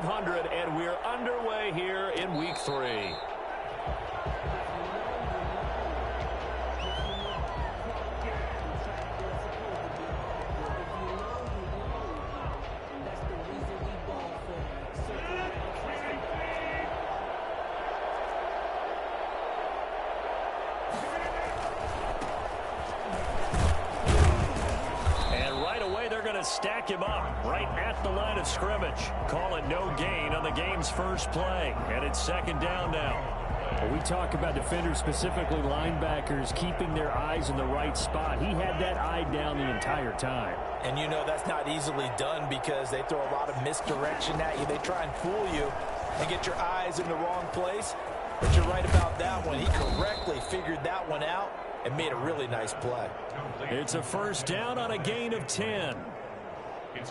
500, and we're underway here in Week 3. Stack him up right at the line of scrimmage. Call it no gain on the game's first play, and it's second down now. Well, we talk about defenders, specifically linebackers, keeping their eyes in the right spot. He had that eye down the entire time. And you know that's not easily done because they throw a lot of misdirection at you. They try and fool you and get your eyes in the wrong place. But you're right about that one. He correctly figured that one out and made a really nice play. It's a first down on a gain of 10.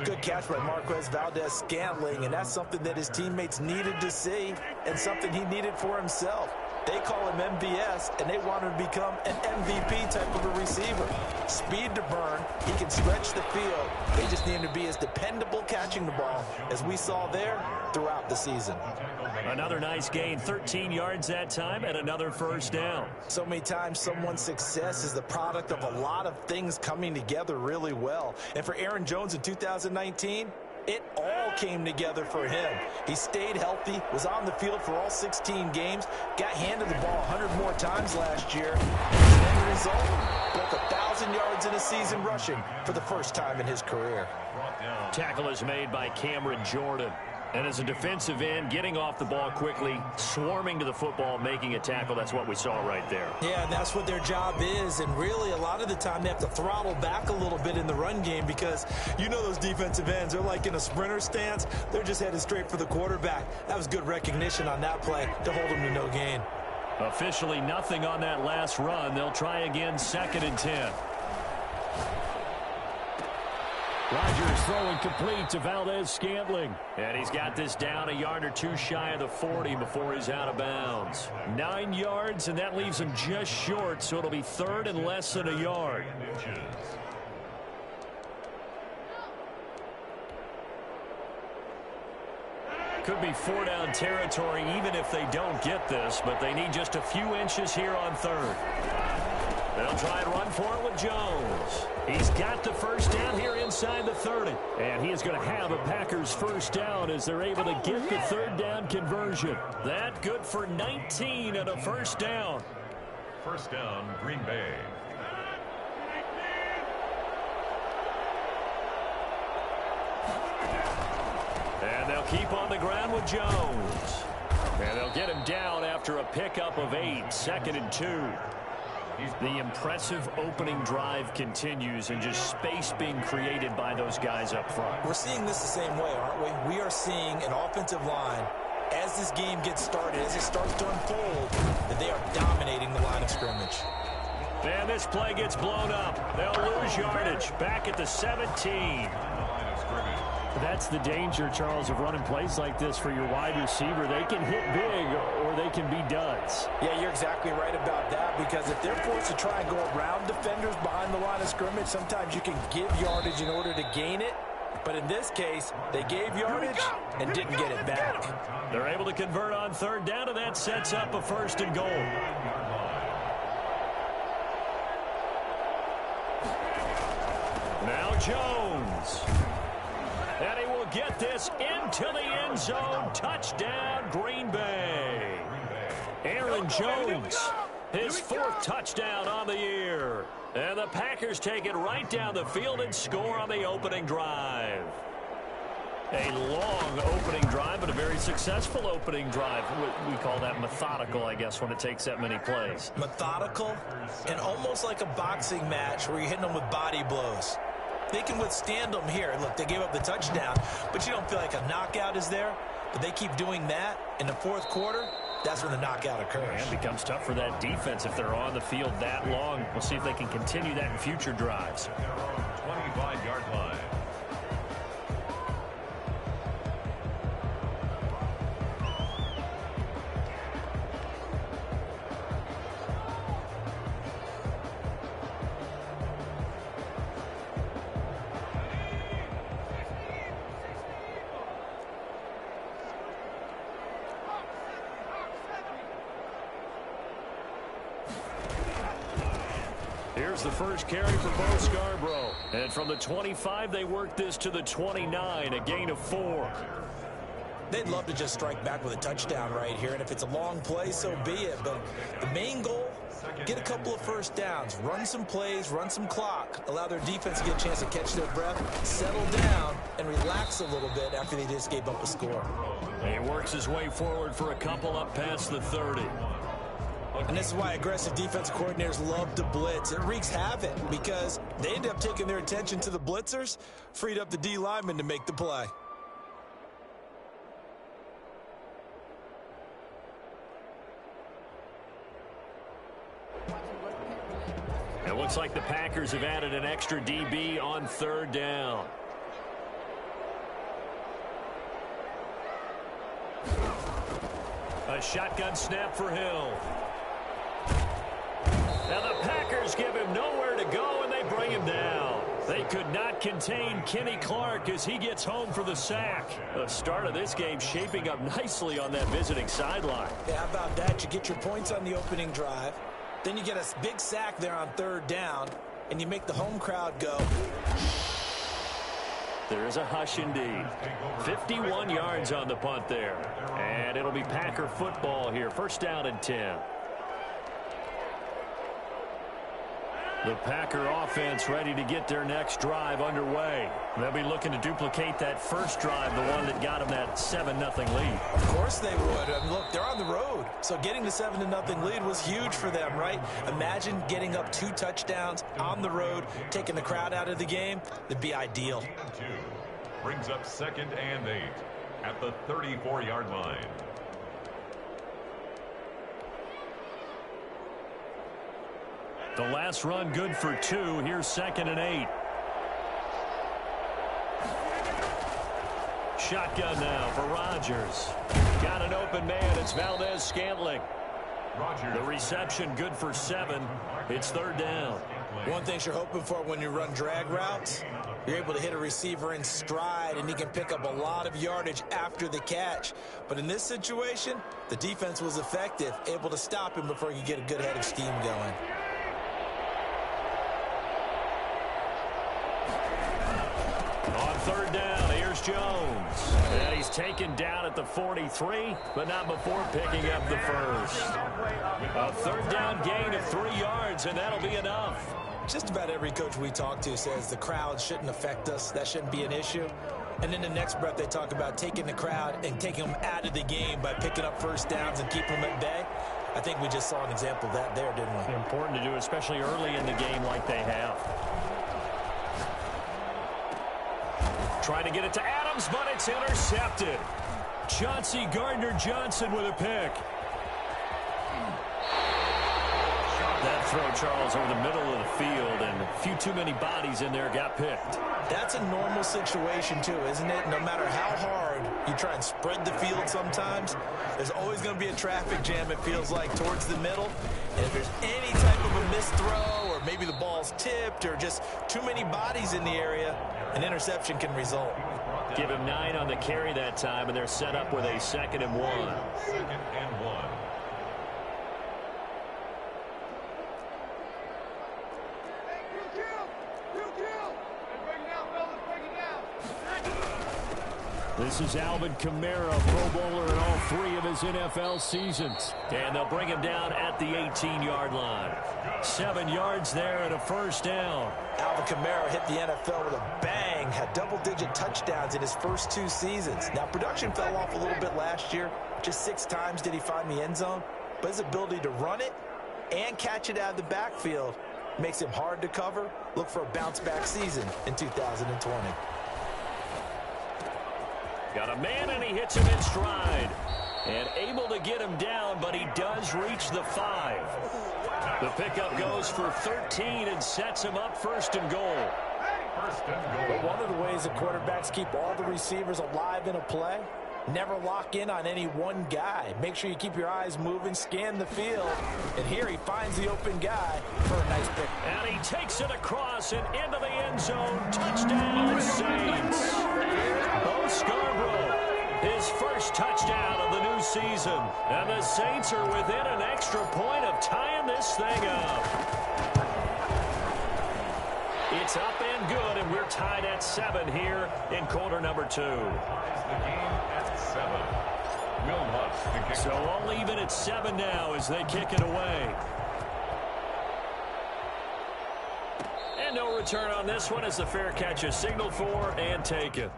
Good catch by Marquez Valdez-Scantling, and that's something that his teammates needed to see and something he needed for himself. They call him MVS, and they want him to become an MVP type of a receiver. Speed to burn. He can stretch the field. They just need him to be as dependable catching the ball as we saw there throughout the season. Another nice gain, 13 yards that time, and another first down. So many times someone's success is the product of a lot of things coming together really well. And for Aaron Jones in 2019, it all came together for him. He stayed healthy, was on the field for all 16 games, got handed the ball 100 more times last year. And the end result, broke 1,000 yards in a season rushing for the first time in his career. Tackle is made by Cameron Jordan. And as a defensive end, getting off the ball quickly, swarming to the football, making a tackle, that's what we saw right there. Yeah, and that's what their job is. And really, a lot of the time, they have to throttle back a little bit in the run game because you know those defensive ends, they're like in a sprinter stance. They're just headed straight for the quarterback. That was good recognition on that play to hold them to no gain. Officially nothing on that last run. They'll try again, 2nd and 10. Rodgers throwing complete to Valdez-Scantling. And he's got this down a yard or two shy of the 40 before he's out of bounds. 9 yards, and that leaves him just short, so it'll be 3rd and less than a yard. Could be 4-down territory even if they don't get this, but they need just a few inches here on 3rd. They'll try and run for it with Jones. He's got the first down here inside the 30. And he is going to have a Packers first down as they're able to get the 3rd down conversion. That good for 19 and a first down. First down, Green Bay. And they'll keep on the ground with Jones. And they'll get him down after a pickup of 8, 2nd and 2. The impressive opening drive continues and just space being created by those guys up front. We're seeing this the same way, aren't we? We are seeing an offensive line, as this game gets started, as it starts to unfold, that they are dominating the line of scrimmage. And this play gets blown up. They'll lose yardage. Back at the 17. That's the danger, Charles, of running plays like this for your wide receiver. They can hit big or they can be duds. Yeah, you're exactly right about that because if they're forced to try and go around defenders behind the line of scrimmage, sometimes you can give yardage in order to gain it. But in this case, they gave yardage and didn't get it back. They're able to convert on 3rd down, and that sets up a 1st and goal. Now Jones. And he will get this into the end zone. Touchdown, Green Bay. Aaron Jones, his 4th touchdown on the year. And the Packers take it right down the field and score on the opening drive. A long opening drive, but a very successful opening drive. We call that methodical, I guess, when it takes that many plays. Methodical and almost like a boxing match where you're hitting them with body blows. They can withstand them here. Look, they gave up the touchdown, but you don't feel like a knockout is there. But they keep doing that in the 4th quarter. That's when the knockout occurs. And it becomes tough for that defense if they're on the field that long. We'll see if they can continue that in future drives. 25-yard line. was the first carry for Bo Scarborough. And from the 25, they worked this to the 29, a gain of 4. They'd love to just strike back with a touchdown right here, and if it's a long play, so be it. But the main goal, get a couple of first downs, run some plays, run some clock, allow their defense to get a chance to catch their breath, settle down, and relax a little bit after they just gave up a score. He works his way forward for a couple up past the 30. And this is why aggressive defensive coordinators love to blitz. It wreaks havoc because they end up taking their attention to the blitzers, freed up the D lineman to make the play. It looks like the Packers have added an extra DB on 3rd down. A shotgun snap for Hill. Now the Packers give him nowhere to go, and they bring him down. They could not contain Kenny Clark as he gets home for the sack. The start of this game shaping up nicely on that visiting sideline. Yeah, how about that? You get your points on the opening drive. Then you get a big sack there on 3rd down, and you make the home crowd go. There is a hush indeed. 51 yards on the punt there. And it'll be Packer football here. 1st down and 10. The Packer offense ready to get their next drive underway. They'll be looking to duplicate that first drive, the one that got them that 7-0 lead. Of course they would. Look, they're on the road, so getting the 7-0 lead was huge for them, right? Imagine getting up 2 touchdowns on the road, taking the crowd out of the game. That'd be ideal. Brings up 2nd and 8 at the 34-yard line. The last run good for 2. Here's 2nd and 8. Shotgun now for Rodgers. Got an open man. It's Valdez-Scantling. The reception good for 7. It's 3rd down. One thing you're hoping for when you run drag routes, you're able to hit a receiver in stride, and he can pick up a lot of yardage after the catch. But in this situation, the defense was effective, able to stop him before he could get a good head of steam going. On 3rd down, here's Jones. And he's taken down at the 43, but not before picking up the first. A 3rd down gain of 3 yards, and that'll be enough. Just about every coach we talk to says the crowd shouldn't affect us. That shouldn't be an issue. And in the next breath, they talk about taking the crowd and taking them out of the game by picking up first downs and keeping them at bay. I think we just saw an example of that there, didn't we? Important to do, especially early in the game like they have. Trying to get it to Adams, but it's intercepted. Chauncey Gardner-Johnson with a pick. That throw, Charles, over the middle of the field, and a few too many bodies in there got picked. That's a normal situation, too, isn't it? No matter how hard you try and spread the field sometimes, there's always going to be a traffic jam, it feels like, towards the middle. And if there's any type of a missed throw, or maybe the ball's tipped, or just too many bodies in the area, an interception can result. Give him 9 on the carry that time, and they're set up with a 2nd and 1. 2nd and 1. This is Alvin Kamara, Pro Bowler in all 3 of his NFL seasons. And they'll bring him down at the 18-yard line. 7 yards there and a 1st down. Alvin Kamara hit the NFL with a bang, had double-digit touchdowns in his first 2 seasons. Now, production fell off a little bit last year. Just 6 times did he find the end zone. But his ability to run it and catch it out of the backfield makes him hard to cover. Look for a bounce-back season in 2020. Got a man, and he hits him in stride. And able to get him down, but he does reach the 5. The pickup goes for 13 and sets him up 1st and goal. But one of the ways that quarterbacks keep all the receivers alive in a play, never lock in on any one guy. Make sure you keep your eyes moving, scan the field. And here he finds the open guy for a nice pick. And he takes it across and into the end zone. Touchdown, Saints. Bo Scarborough, his first touchdown of the new season. And the Saints are within an extra point of tying this thing up. It's up and good, and we're tied at 7 here in quarter number 2. The game at 7. Will Lutz to kick. So all even at 7 now as they kick it away. And no return on this one as the fair catch is signaled for and taken.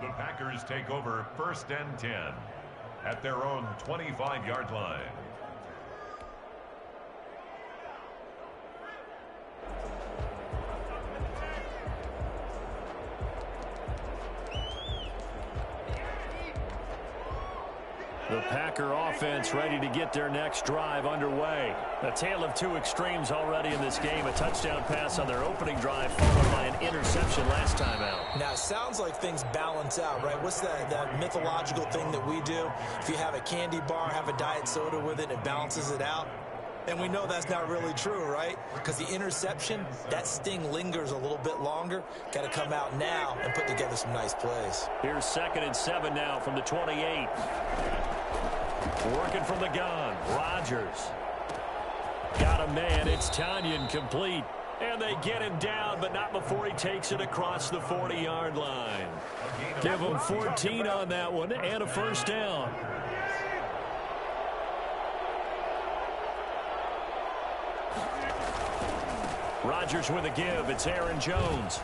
The Packers take over 1st and 10 at their own 25-yard line. The Packer offense ready to get their next drive underway. A tale of two extremes already in this game. A touchdown pass on their opening drive followed by an interception last time out. Now, it sounds like things balance out, right? What's that mythological thing that we do? If you have a candy bar, have a diet soda with it, it balances it out. And we know that's not really true, right? Because the interception, that sting lingers a little bit longer. Got to come out now and put together some nice plays. Here's 2nd and 7 now from the 28. Working from the gun, Rodgers. Got a man, it's Tanyan complete. And they get him down, but not before he takes it across the 40-yard line. Give him 14 on that one and a first down. Rodgers with a give. It's Aaron Jones.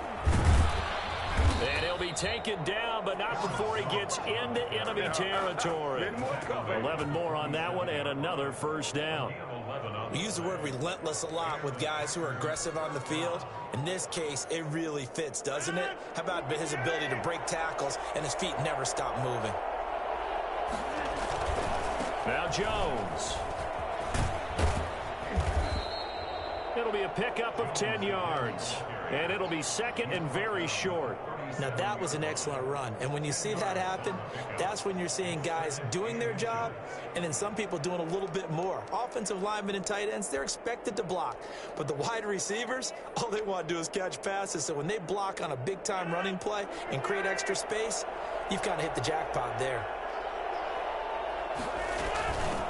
And he'll be taken down, but not before he gets into enemy territory. 11 more on that one and another first down. We use the word relentless a lot with guys who are aggressive on the field. In this case, it really fits, doesn't it? How about his ability to break tackles and his feet never stop moving? Now Jones. It'll be a pickup of 10 yards. And it'll be 2nd and very short. Now, that was an excellent run. And when you see that happen, that's when you're seeing guys doing their job and then some people doing a little bit more. Offensive linemen and tight ends, they're expected to block. But the wide receivers, all they want to do is catch passes. So when they block on a big-time running play and create extra space, you've kind of hit the jackpot there.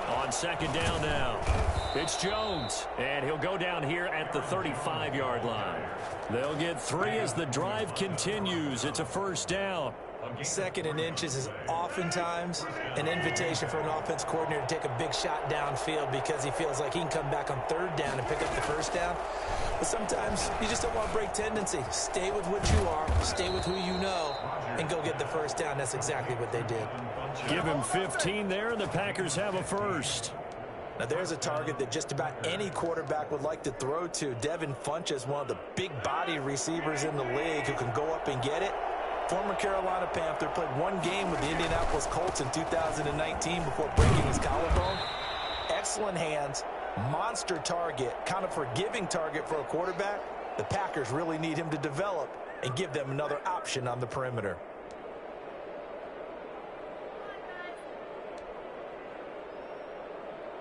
On 2nd down now, it's Jones, and he'll go down here at the 35-yard line. They'll get 3 as the drive continues. It's a first down. 2nd and inches is oftentimes an invitation for an offense coordinator to take a big shot downfield because he feels like he can come back on 3rd down and pick up the first down. But sometimes you just don't want to break tendency. Stay with what you are, stay with who you know, and go get the first down. That's exactly what they did. Give him 15 there, and the Packers have a first. Now, there's a target that just about any quarterback would like to throw to. Devin Funchess, one of the big-body receivers in the league who can go up and get it. Former Carolina Panther, played one game with the Indianapolis Colts in 2019 before breaking his collarbone. Excellent hands, monster target, kind of forgiving target for a quarterback. The Packers really need him to develop and give them another option on the perimeter.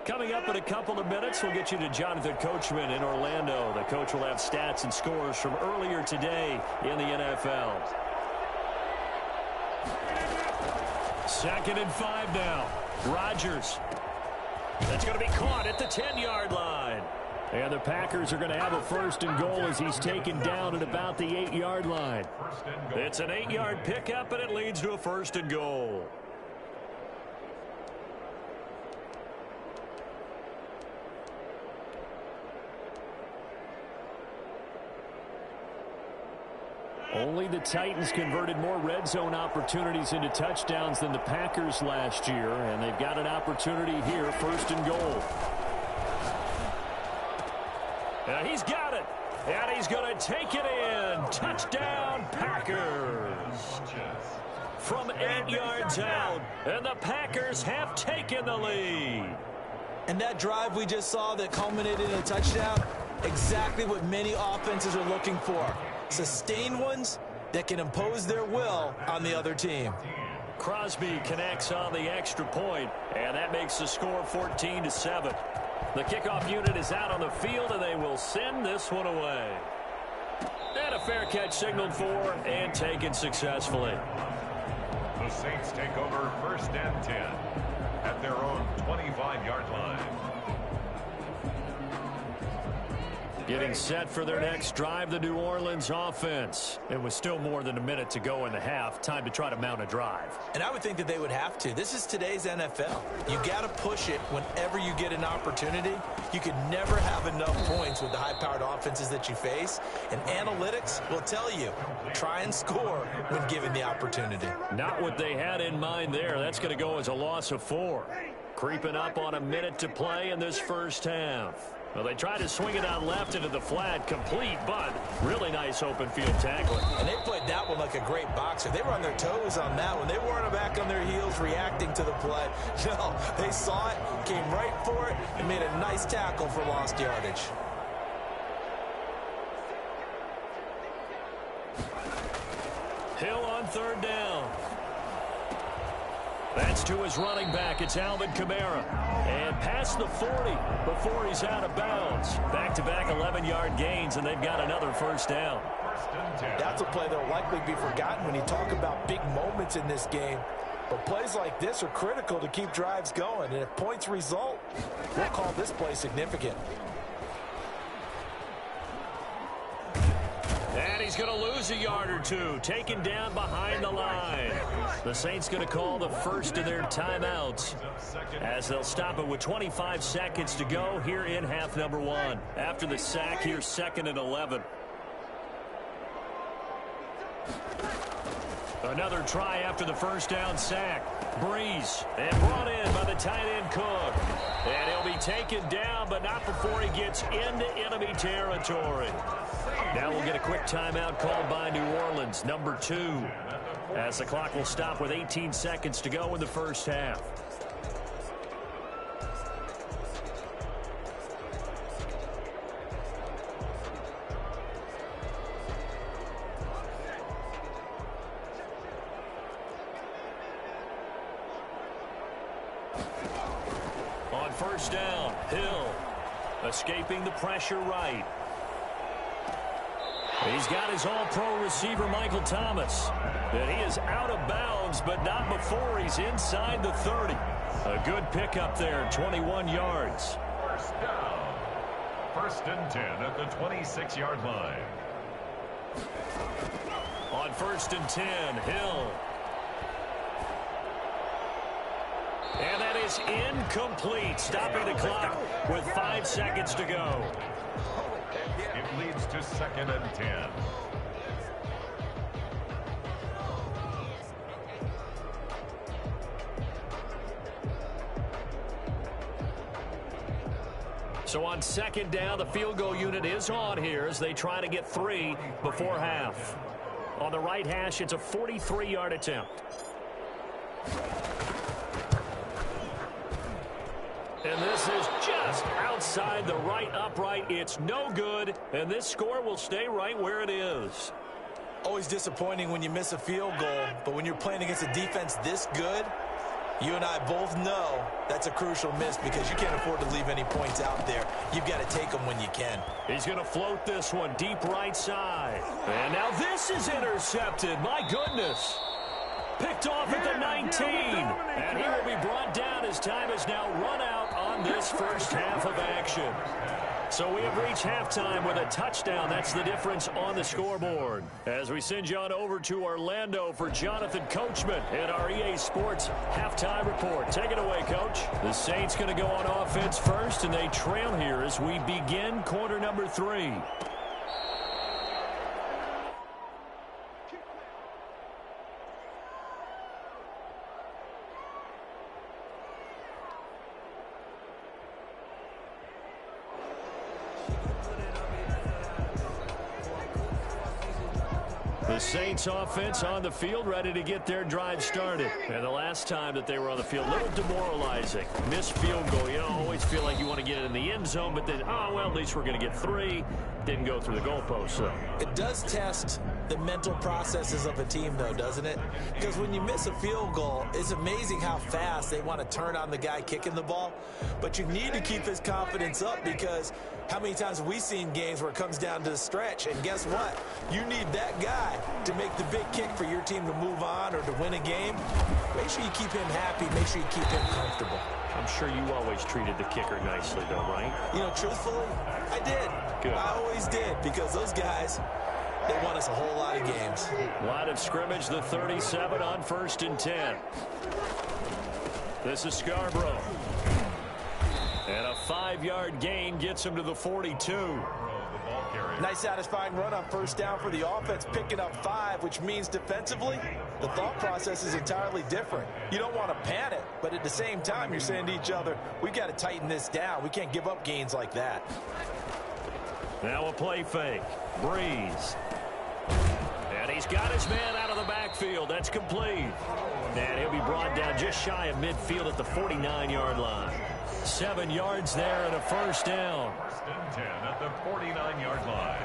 Coming up in a couple of minutes, we'll get you to Jonathan Coachman in Orlando. The coach will have stats and scores from earlier today in the NFL. 2nd and 5 now. Rodgers. That's going to be caught at the 10-yard line. And the Packers are going to have a 1st and goal as he's taken down at about the 8-yard line. It's an 8-yard pickup, and it leads to a 1st and goal. Only the Titans converted more red zone opportunities into touchdowns than the Packers last year, and they've got an opportunity here, 1st and goal. Now he's got it, and he's going to take it in. Touchdown, Packers. From 8 yards out, and the Packers have taken the lead. And that drive we just saw that culminated in a touchdown, exactly what many offenses are looking for. Sustained ones that can impose their will on the other team. Crosby connects on the extra point, and that makes the score 14-7. The kickoff unit is out on the field, and they will send this one away. And a fair catch signaled for and taken successfully. The Saints take over 1st and 10 at their own 25-yard line. Getting set for their next drive, the New Orleans offense. It was still more than a minute to go in the half. Time to try to mount a drive. And I would think that they would have to. This is today's NFL. You got to push it whenever you get an opportunity. You can never have enough points with the high-powered offenses that you face. And analytics will tell you, try and score when given the opportunity. Not what they had in mind there. That's going to go as a loss of 4. Creeping up on a minute to play in this first half. Well, they tried to swing it out left into the flat, complete, but really nice open field tackling. And they played that one like a great boxer. They were on their toes on that one. They weren't back on their heels reacting to the play. No, they saw it, came right for it, and made a nice tackle for lost yardage. Hill on 3rd down. That's to his running back. It's Alvin Kamara. And past the 40 before he's out of bounds. Back-to-back 11-yard gains, and they've got another first down. That's a play that will likely be forgotten when you talk about big moments in this game. But plays like this are critical to keep drives going. And if points result, we'll call this play significant. And he's going to lose a yard or two. Taken down behind the line. The Saints going to call the first of their timeouts as they'll stop it with 25 seconds to go here in half number 1. After the sack, here's 2nd and 11. Another try after the first down sack. Breeze, and brought in by the tight end Cook. And he'll be taken down, but not before he gets into enemy territory. Now we'll get a quick timeout called by New Orleans, number 2, as the clock will stop with 18 seconds to go in the first half. On first down, Hill escaping the pressure right. He's got his all-pro receiver, Michael Thomas. And he is out of bounds, but not before he's inside the 30. A good pickup there, 21 yards. First down. 1st and 10 at the 26-yard line. On 1st and 10, Hill. And that is incomplete, stopping the clock with 5 seconds to go. It leads to 2nd and 10. So on 2nd down, the field goal unit is on here as they try to get 3 before half. On the right hash, it's a 43-yard attempt. And this is just outside the right upright. It's no good, and this score will stay right where it is. Always disappointing when you miss a field goal, but when you're playing against a defense this good, you and I both know that's a crucial miss because you can't afford to leave any points out there. You've got to take them when you can. He's going to float this one deep right side. And now this is intercepted. My goodness. Picked off at the 19. And he will be brought down as time has now run out on this first half of action. So we have reached halftime with a touchdown. That's the difference on the scoreboard. As we send you on over to Orlando for Jonathan Coachman in our EA Sports halftime report. Take it away, Coach. The Saints going to go on offense first, and they trail here as we begin quarter number 3. The Saints offense on the field, ready to get their drive started. And the last time that they were on the field, a little demoralizing. Missed field goal. You always feel like you want to get it in the end zone, but then, oh, well, at least we're going to get 3. Didn't go through the goalpost, so. It does test the mental processes of a team, though, doesn't it? Because when you miss a field goal, it's amazing how fast they want to turn on the guy kicking the ball. But you need to keep his confidence up because how many times have we seen games where it comes down to the stretch? And guess what? You need that guy to make the big kick for your team to move on or to win a game, make sure you keep him happy. Make sure you keep him comfortable. I'm sure you always treated the kicker nicely, though, right? You know, truthfully, I did. Good. I always did, because those guys, they won us a whole lot of games. Line of scrimmage, the 37 on 1st and 10. This is Scarborough. And a 5-yard gain gets him to the 42. Nice satisfying run on 1st down for the offense, picking up 5, which means defensively, the thought process is entirely different. You don't want to panic, but at the same time, you're saying to each other, we've got to tighten this down. We can't give up gains like that. Now a play fake. Breeze. And he's got his man out of the backfield. That's complete. And he'll be brought down just shy of midfield at the 49-yard line. 7 yards there and a 1st down. 1st and 10 at the 49-yard line.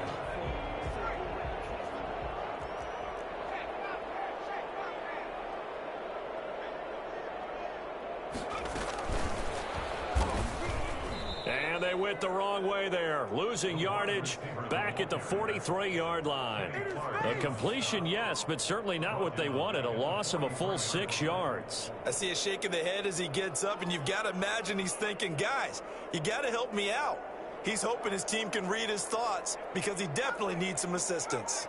And they went the wrong way there. Losing yardage back at the 43-yard line. A completion, yes, but certainly not what they wanted. A loss of a full 6 yards. I see a shake of the head as he gets up, and you've got to imagine he's thinking, guys, you got to help me out. He's hoping his team can read his thoughts because he definitely needs some assistance.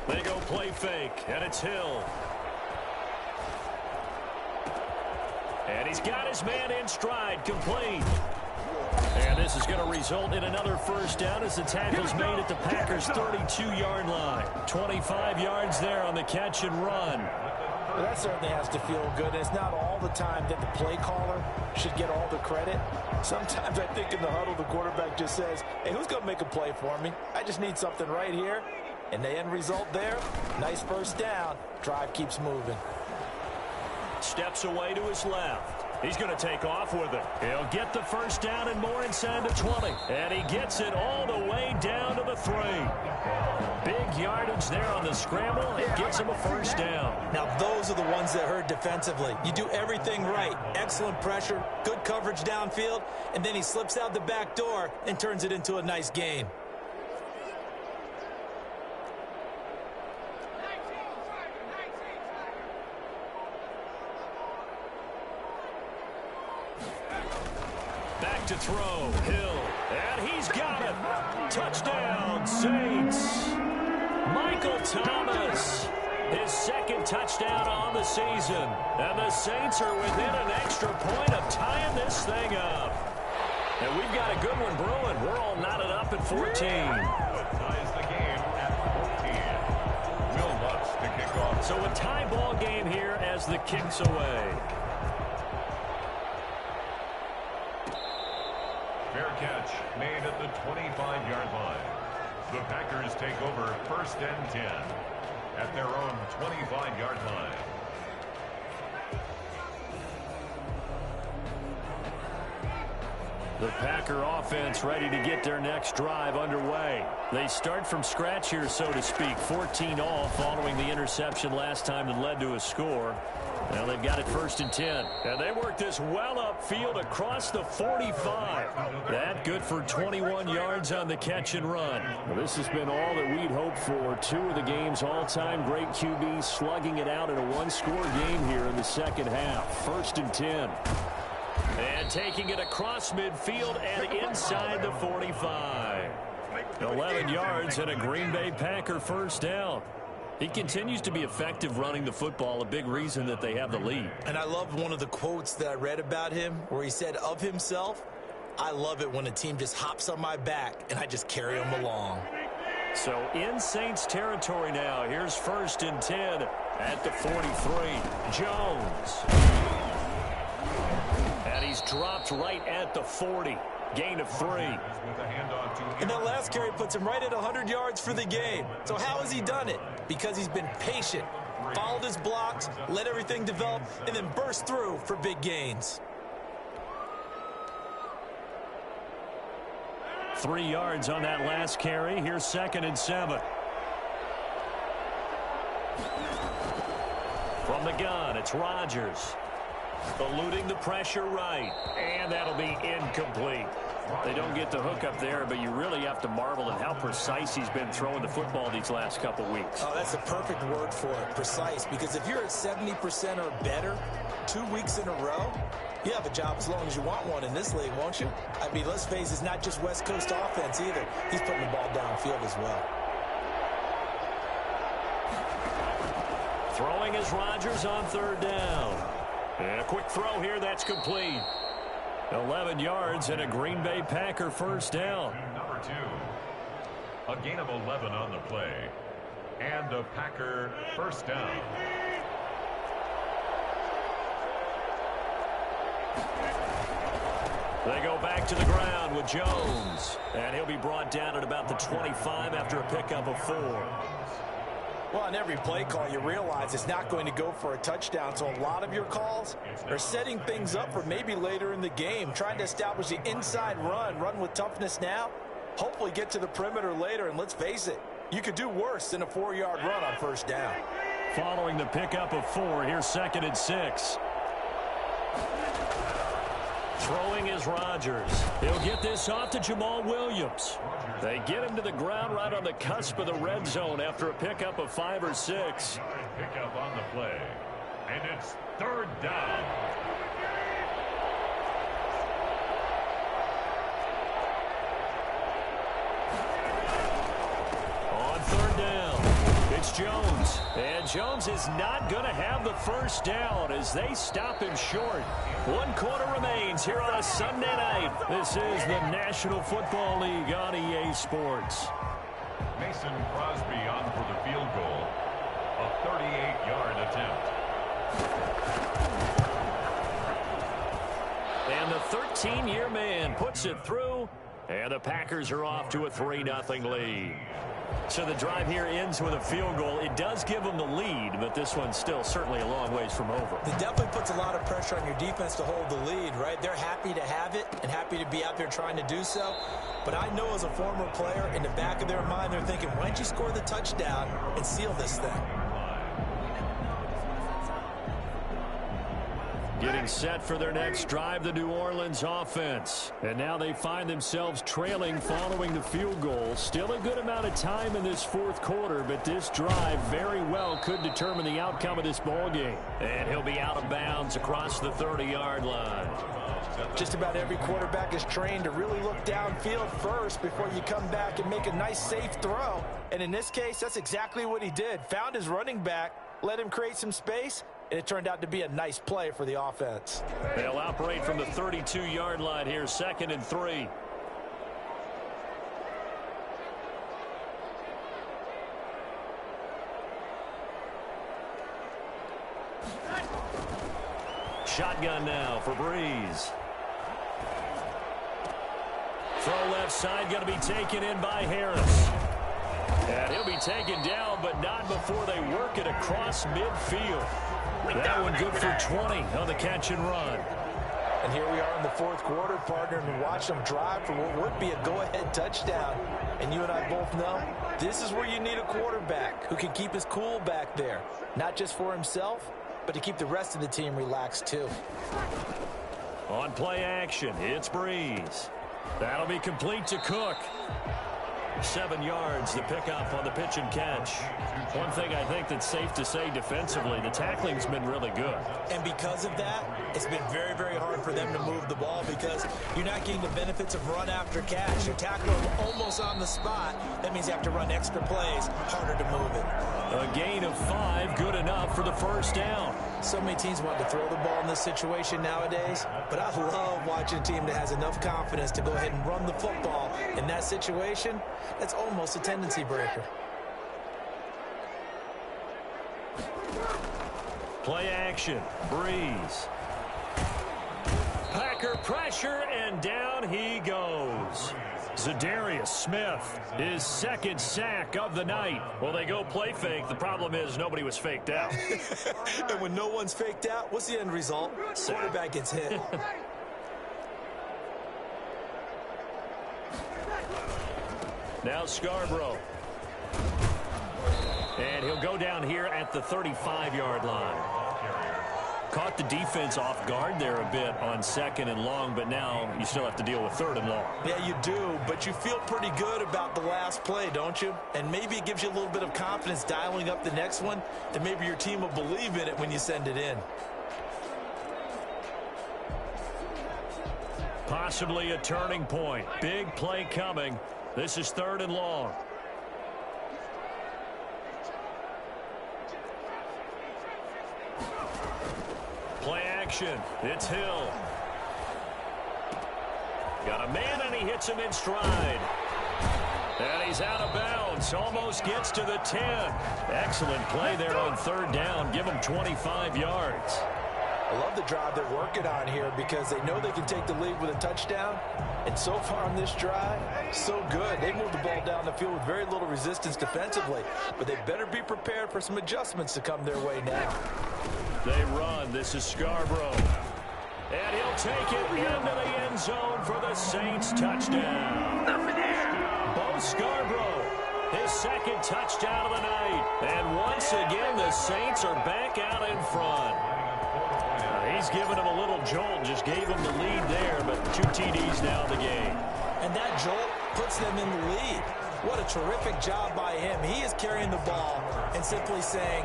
They go play fake, and it's Hill. And he's got his man in stride, complete. And this is going to result in another 1st down as the tackle's made at the Packers' 32-yard line. 25 yards there on the catch and run. Well, that certainly has to feel good. It's not all the time that the play caller should get all the credit. Sometimes I think in the huddle, the quarterback just says, hey, who's going to make a play for me? I just need something right here. And the end result there, nice 1st down. Drive keeps moving. Steps away to his left. He's going to take off with it. He'll get the 1st down and more inside the 20. And he gets it all the way down to the 3. Big yardage there on the scramble. It gets him a 1st down. Now, those are the ones that hurt defensively. You do everything right. Excellent pressure, good coverage downfield, and then he slips out the back door and turns it into a nice gain. To throw, Hill, and he's got it. Touchdown, Saints. Michael Thomas, his 2nd touchdown on the season. And the Saints are within an extra point of tying this thing up. And we've got a good one brewing. We're all knotted up at 14. Ties the game at 14. Will Lutz to kick off. So a tie ball game here as the kick's away. Fair catch made at the 25-yard line. The Packers take over 1st and 10 at their own 25-yard line. The Packer offense ready to get their next drive underway. They start from scratch here, so to speak. 14 all following the interception last time that led to a score. Now they've got it 1st and 10. And they work this well upfield across the 45. That good for 21 yards on the catch and run. Well, this has been all that we'd hoped for. 2 of the game's all-time great QBs slugging it out in a one-score game here in the 2nd half. 1st and 10. And taking it across midfield and inside the 45. 11 yards and a Green Bay Packer 1st down. He continues to be effective running the football, a big reason that they have the lead. And I love one of the quotes that I read about him where he said of himself, I love it when a team just hops on my back and I just carry them along. So in Saints territory now. Here's 1st and 10 at the 43. Jones. And he's dropped right at the 40. Gain of 3. And that last carry puts him right at 100 yards for the game. So how has he done it? Because he's been patient, followed his blocks, let everything develop, and then burst through for big gains. 3 yards on that last carry. Here's 2nd and 7. From the gun, it's Rodgers. Eluding the pressure right. And that'll be incomplete. They don't get the hook up there, but you really have to marvel at how precise he's been throwing the football these last couple weeks. Oh, that's the perfect word for it, precise. Because if you're at 70% or better 2 weeks in a row, you have a job as long as you want one in this league, won't you? I mean, let's face it, it's not just West Coast offense either. He's putting the ball downfield as well. Throwing is Rodgers on third down. And a quick throw here, that's complete. 11 yards and a Green Bay Packer first down. Number 2. A gain of 11 on the play. And a Packer first down. They go back to the ground with Jones. And he'll be brought down at about the 25 after a pickup of 4. Well, on every play call, you realize it's not going to go for a touchdown. So a lot of your calls are setting things up for maybe later in the game, trying to establish the inside run with toughness now, hopefully get to the perimeter later. And let's face it, you could do worse than a 4-yard run on first down. Following the pickup of 4, here's 2nd and 6. Throwing is Rodgers. He'll get this off to Jamal Williams. They get him to the ground right on the cusp of the red zone after a pickup of 5 or 6. Pickup on the play. And it's third down. On third down, it's Jones. And Jones is not going to have the first down as they stop him short. 1 quarter remains here on a Sunday night. This is the National Football League on EA Sports. Mason Crosby on for the field goal. A 38-yard attempt. And the 13-year man puts it through. And the Packers are off to a 3-0 lead. So the drive here ends with a field goal. It does give them the lead, but this one's still certainly a long ways from over. It definitely puts a lot of pressure on your defense to hold the lead, right? They're happy to have it and happy to be out there trying to do so. But I know as a former player, in the back of their mind, they're thinking, why don't you score the touchdown and seal this thing? Getting set for their next drive, the New Orleans offense. And now they find themselves trailing following the field goal. Still a good amount of time in this 4th quarter, but this drive very well could determine the outcome of this ball game. And he'll be out of bounds across the 30-yard line. Just about every quarterback is trained to really look downfield first before you come back and make a nice, safe throw. And in this case, that's exactly what he did. Found his running back, let him create some space, and it turned out to be a nice play for the offense. They'll operate from the 32-yard line here, 2nd and 3. Shotgun now for Breeze. Throw left side, going to be taken in by Harris. And he'll be taken down, but not before they work it across midfield. That one good for 20 on the catch and run. And here we are in the 4th quarter, partner, and watch them drive for what would be a go-ahead touchdown. And you and I both know this is where you need a quarterback who can keep his cool back there. Not just for himself, but to keep the rest of the team relaxed too. On play action, it's Breeze. That'll be complete to Cook. 7 yards, the pickup on the pitch and catch. One thing I think that's safe to say defensively, the tackling's been really good. And because of that, it's been very, very hard for them to move the ball because you're not getting the benefits of run after catch. You're tackling almost on the spot. That means you have to run extra plays, harder to move it. A gain of 5, good enough for the first down. So many teams want to throw the ball in this situation nowadays, but I love watching a team that has enough confidence to go ahead and run the football. In that situation, that's almost a tendency breaker. Play action, Breeze. Packer pressure, and down he goes. Zadarius Smith, his 2nd sack of the night. Well, they go play fake. The problem is nobody was faked out. And when no one's faked out, what's the end result? Quarterback gets hit. Now Scarborough. And he'll go down here at the 35-yard line. Caught the defense off guard there a bit on 2nd and long, but now you still have to deal with 3rd and long. Yeah, you do, but you feel pretty good about the last play, don't you? And maybe it gives you a little bit of confidence dialing up the next one, that maybe your team will believe in it when you send it in. Possibly a turning point. Big play coming. This is 3rd and long. Play action. It's Hill. Got a man, and he hits him in stride. And he's out of bounds. Almost gets to the 10. Excellent play there on 3rd down. Give him 25 yards. I love the drive they're working on here because they know they can take the lead with a touchdown. And so far on this drive, so good. They moved the ball down the field with very little resistance defensively. But they better be prepared for some adjustments to come their way now. They run. This is Scarborough. And he'll take it into the end zone for the Saints touchdown. Bo Scarborough, his 2nd touchdown of the night. And once again, the Saints are back out in front. He's given him a little jolt, just gave him the lead there, but 2 TDs now in the game. And that jolt puts them in the lead. What a terrific job by him. He is carrying the ball and simply saying,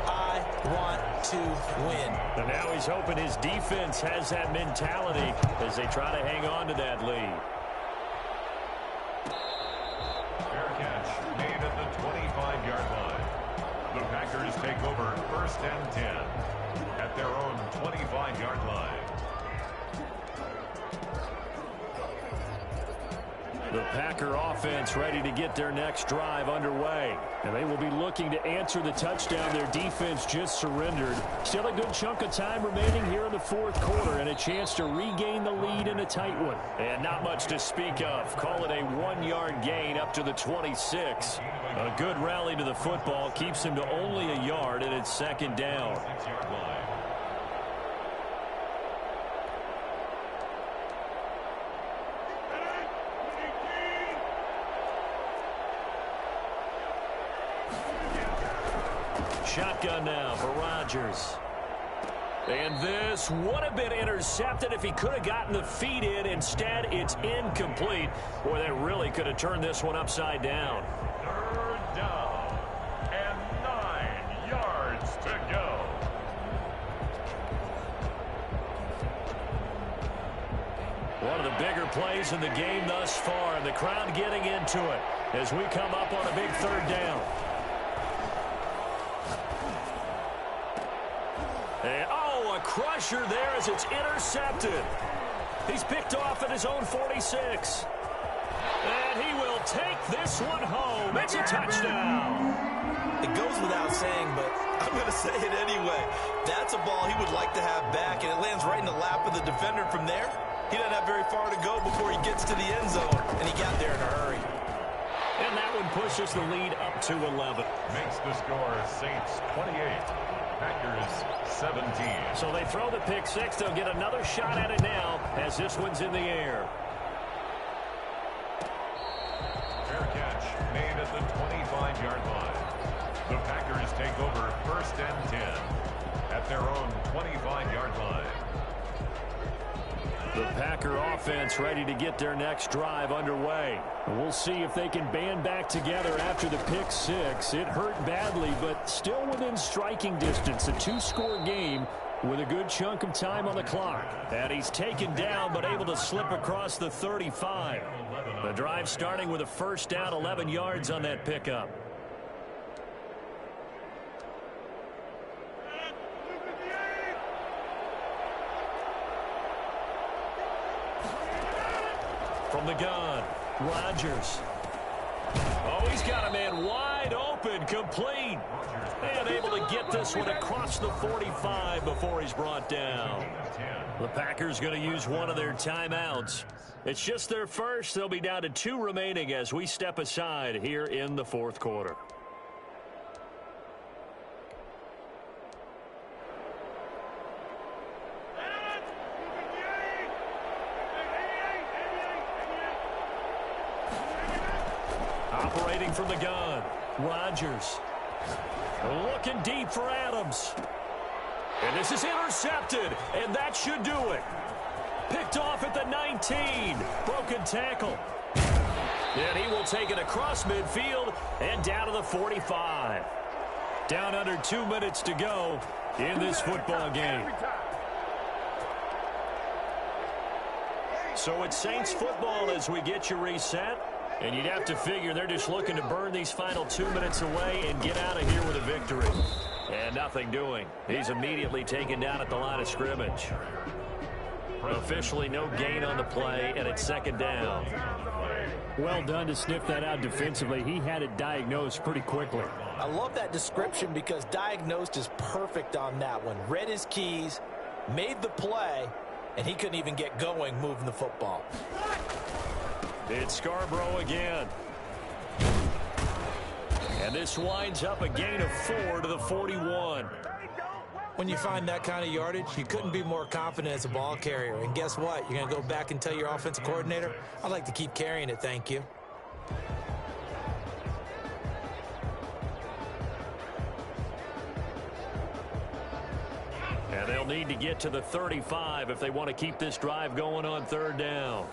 I want to win. And now he's hoping his defense has that mentality as they try to hang on to that lead. Fair catch made at the 25-yard line. The Packers take over 1st and 10 at their own 25-yard line. The Packer offense ready to get their next drive underway. And they will be looking to answer the touchdown their defense just surrendered. Still a good chunk of time remaining here in the 4th quarter and a chance to regain the lead in a tight one. And not much to speak of. Call it a 1-yard gain up to the 26. A good rally to the football keeps him to only a yard, and it's 2nd down. 6-yard line. Shotgun now for Rodgers. And this would have been intercepted if he could have gotten the feet in. Instead, it's incomplete. Boy, that really could have turned this one upside down. 3rd down and 9 yards to go. One of the bigger plays in the game thus far, and the crowd getting into it as we come up on a big 3rd down. And, oh, a crusher there as it's intercepted. He's picked off at his own 46. And he will take this one home. It's a touchdown. It goes without saying, but I'm going to say it anyway. That's a ball he would like to have back, and it lands right in the lap of the defender from there. He doesn't have very far to go before he gets to the end zone, and he got there in a hurry. And that one pushes the lead up to 11. Makes the score Saints 28, Packers 17. So they throw the pick 6. They'll get another shot at it now as this one's in the air. Fair catch made at the 25-yard line. The Packers take over 1st and 10 at their own 25-yard line. The Packer offense ready to get their next drive underway. We'll see if they can band back together after the pick 6. It hurt badly, but still within striking distance. A 2-score game with a good chunk of time on the clock. And he's taken down, but able to slip across the 35. The drive starting with a 1st down, 11 yards on that pickup. From the gun, Rodgers. Oh, he's got a man wide open, complete. And able to get this one across the 45 before he's brought down. The Packers going to use one of their timeouts. It's just their first. They'll be down to 2 remaining as we step aside here in the 4th quarter. Operating from the gun, Rodgers. Looking deep for Adams. And this is intercepted, and that should do it. Picked off at the 19. Broken tackle. And he will take it across midfield and down to the 45. Down under 2 minutes to go in this football game. So it's Saints football as we get you reset. And you'd have to figure they're just looking to burn these final 2 minutes away and get out of here with a victory. And nothing doing. He's immediately taken down at the line of scrimmage. Officially no gain on the play, and it's second down. Well done to sniff that out defensively. He had it diagnosed pretty quickly. I love that description because diagnosed is perfect on that one. Read his keys, made the play, and he couldn't even get going moving the football. It's Scarborough again. And this winds up a gain of 4 to the 41. When you find that kind of yardage, you couldn't be more confident as a ball carrier. And guess what? You're going to go back and tell your offensive coordinator, I'd like to keep carrying it, thank you. And they'll need to get to the 35 if they want to keep this drive going on third down.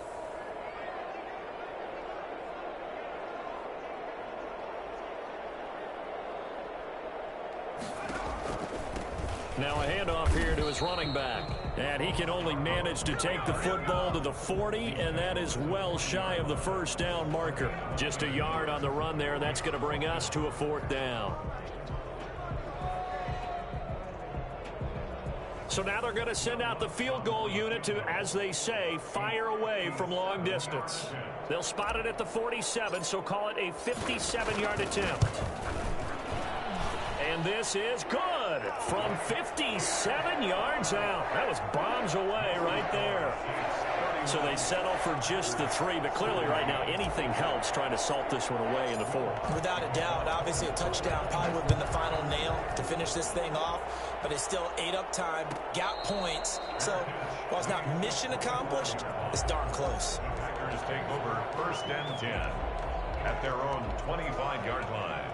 Now a handoff here to his running back. And he can only manage to take the football to the 40, and that is well shy of the first down marker. Just a yard on the run there, and that's going to bring us to a fourth down. So now they're going to send out the field goal unit to, as they say, fire away from long distance. They'll spot it at the 47, so call it a 57-yard attempt. And this is good from 57 yards out. That was bombs away right there. So they settle for just the 3, but clearly right now anything helps trying to salt this one away in the 4th. Without a doubt, obviously a touchdown probably would have been the final nail to finish this thing off, but it's still ate up time, got points. So while it's not mission accomplished, it's darn close. Packers take over first and 10 at their own 25-yard line.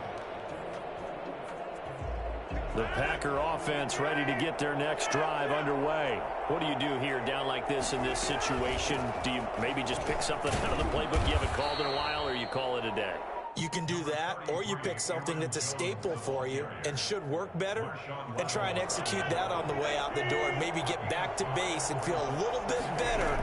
The Packer offense ready to get their next drive underway. What do you do here down like this in this situation? Do you maybe just pick something out of the playbook you haven't called in a while, or you call it a day? You can do that, or you pick something that's a staple for you and should work better and try and execute that on the way out the door and maybe get back to base and feel a little bit better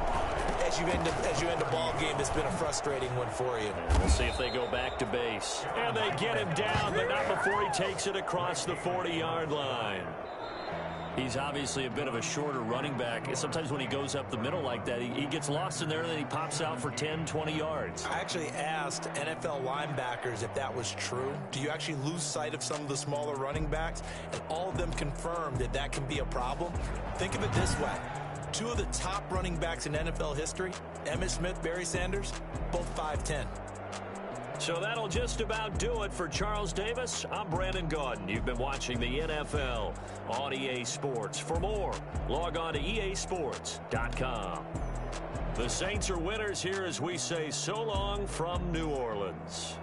as you end a ball game that's been a frustrating one for you. And we'll see if they go back to base. And they get him down, but not before he takes it across the 40-yard line. He's obviously a bit of a shorter running back. Sometimes when he goes up the middle like that, he gets lost in there, and then he pops out for 10, 20 yards. I actually asked NFL linebackers if that was true. Do you actually lose sight of some of the smaller running backs? And all of them confirmed that that can be a problem. Think of it this way. 2 of the top running backs in NFL history, Emmitt Smith, Barry Sanders, both 5'10". So that'll just about do it for Charles Davis. I'm Brandon Gaudin. You've been watching the NFL on EA Sports. For more, log on to easports.com. The Saints are winners here as we say so long from New Orleans.